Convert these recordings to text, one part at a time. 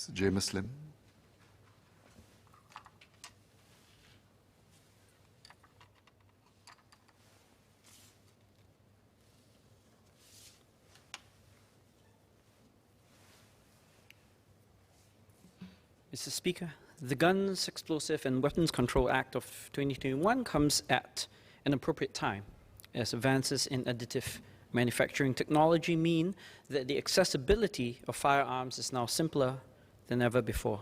It's Jamus. Mr. Speaker, the Guns, Explosive and Weapons Control Act of 2021 comes at an appropriate time, as advances in additive manufacturing technology mean that the accessibility of firearms is now simpler than ever before.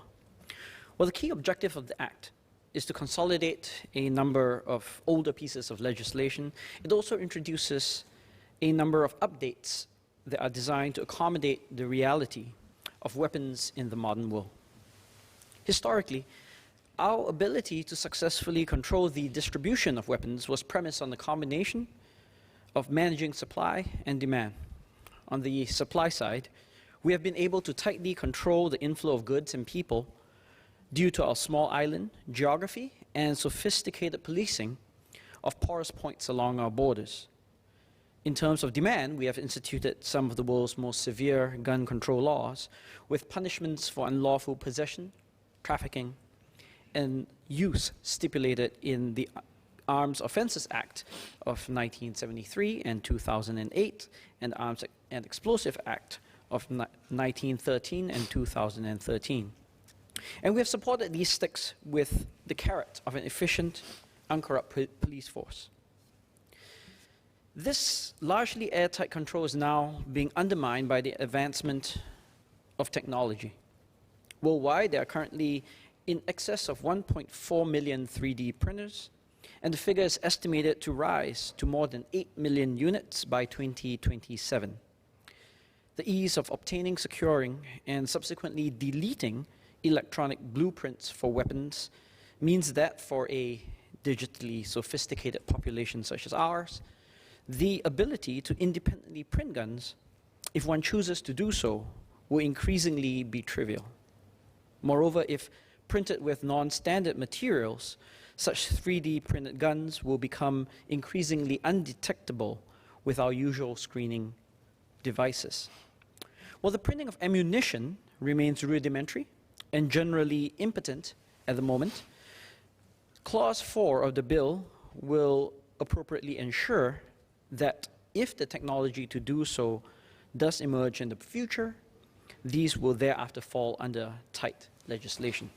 Well, the key objective of the Act is to consolidate a number of older pieces of legislation. It also introduces a number of updates that are designed to accommodate the reality of weapons in the modern world. Historically, our ability to successfully control the distribution of weapons was premised on the combination of managing supply and demand. On the supply side, we have been able to tightly control the inflow of goods and people due to our small island geography and sophisticated policing of porous points along our borders. In terms of demand, we have instituted some of the world's most severe gun control laws, with punishments for unlawful possession, trafficking, and use stipulated in the Arms Offences Act of 1973 and 2008, and Arms and Explosive Act of 1913 and 2013. And we have supported these sticks with the carrot of an efficient, uncorrupt police force. This largely airtight control is now being undermined by the advancement of technology. Worldwide, there are currently in excess of 1.4 million 3D printers, and the figure is estimated to rise to more than 8 million units by 2027. The ease of obtaining, securing, and subsequently deleting electronic blueprints for weapons means that for a digitally sophisticated population such as ours, the ability to independently print guns, if one chooses to do so, will increasingly be trivial. Moreover, if printed with non-standard materials, such 3D printed guns will become increasingly undetectable with our usual screening devices. While the printing of ammunition remains rudimentary and generally impotent at the moment, Clause 4 of the bill will appropriately ensure that if the technology to do so does emerge in the future, these will thereafter fall under tight legislation.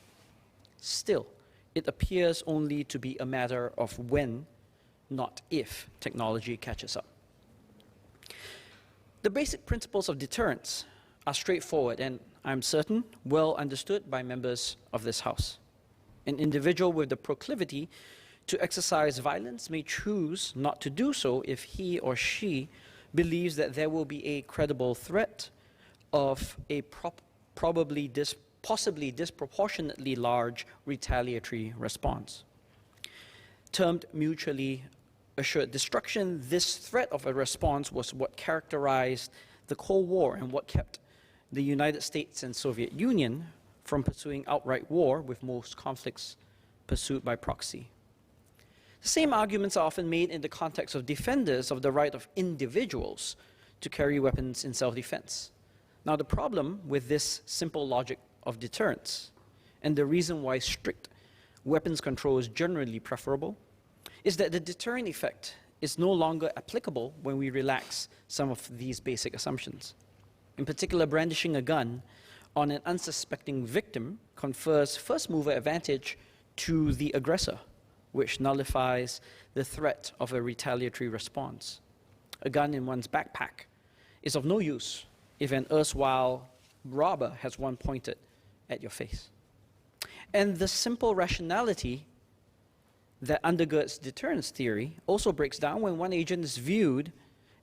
Still, it appears only to be a matter of when, not if, technology catches up. The basic principles of deterrence are straightforward and, I'm certain, well understood by members of this House. An individual with the proclivity to exercise violence may choose not to do so if he or she believes that there will be a credible threat of a possibly disproportionately large retaliatory response. Termed mutually assured destruction, this threat of a response was what characterized the Cold War and what kept the United States and Soviet Union from pursuing outright war, with most conflicts pursued by proxy. The same arguments are often made in the context of defenders of the right of individuals to carry weapons in self-defense. Now, the problem with this simple logic of deterrence, and the reason why strict weapons control is generally preferable, is that the deterrent effect is no longer applicable when we relax some of these basic assumptions. In particular, brandishing a gun on an unsuspecting victim confers first-mover advantage to the aggressor, which nullifies the threat of a retaliatory response. A gun in one's backpack is of no use if an erstwhile robber has one pointed at your face. And the simple rationality that undergirds deterrence theory also breaks down when one agent is viewed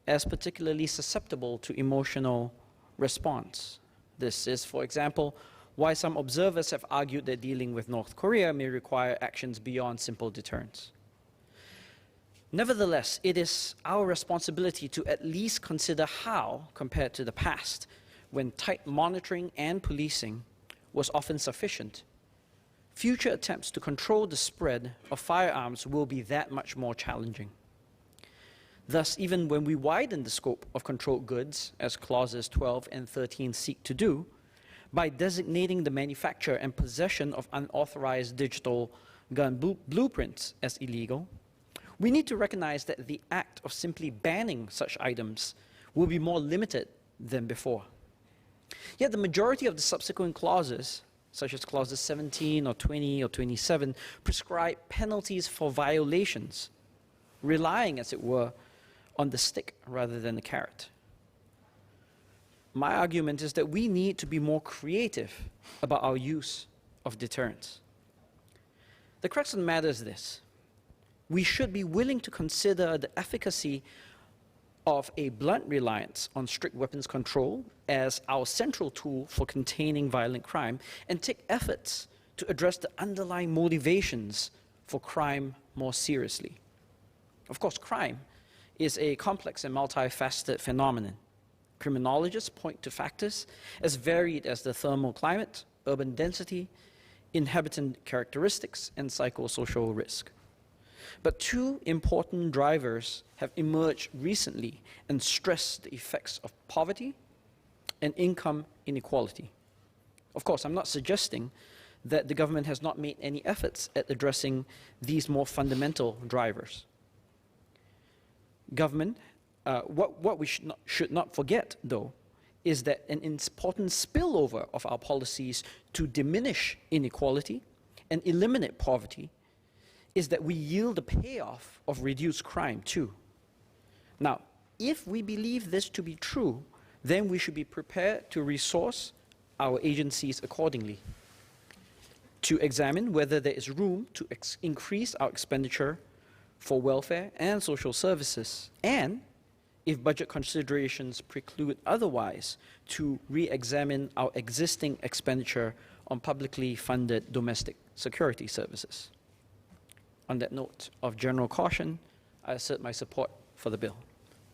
as particularly susceptible to emotional response. This is, for example, why some observers have argued that dealing with North Korea may require actions beyond simple deterrence. Nevertheless, it is our responsibility to at least consider how, compared to the past, when tight monitoring and policing was often sufficient, future attempts to control the spread of firearms will be that much more challenging. Thus, even when we widen the scope of controlled goods, as clauses 12 and 13 seek to do, by designating the manufacture and possession of unauthorized digital gun blueprints as illegal, we need to recognize that the act of simply banning such items will be more limited than before. Yet the majority of the subsequent clauses, such as clauses 17 or 20 or 27, prescribe penalties for violations, relying, as it were, on the stick rather than the carrot. My argument is that we need to be more creative about our use of deterrence. The crux of the matter is this: we should be willing to consider the efficacy of a blunt reliance on strict weapons control as our central tool for containing violent crime, and take efforts to address the underlying motivations for crime more seriously. Of course, crime is a complex and multifaceted phenomenon. Criminologists point to factors as varied as the thermal climate, urban density, inhabitant characteristics, and psychosocial risk. But two important drivers have emerged recently and stress the effects of poverty and income inequality. Of course, I'm not suggesting that the government has not made any efforts at addressing these more fundamental drivers. What we should not forget, though, is that an important spillover of our policies to diminish inequality and eliminate poverty is that we yield the payoff of reduced crime too. Now, if we believe this to be true, then we should be prepared to resource our agencies accordingly, to examine whether there is room to increase our expenditure for welfare and social services, and, if budget considerations preclude otherwise, to re-examine our existing expenditure on publicly funded domestic security services. On that note of general caution, I assert my support for the bill.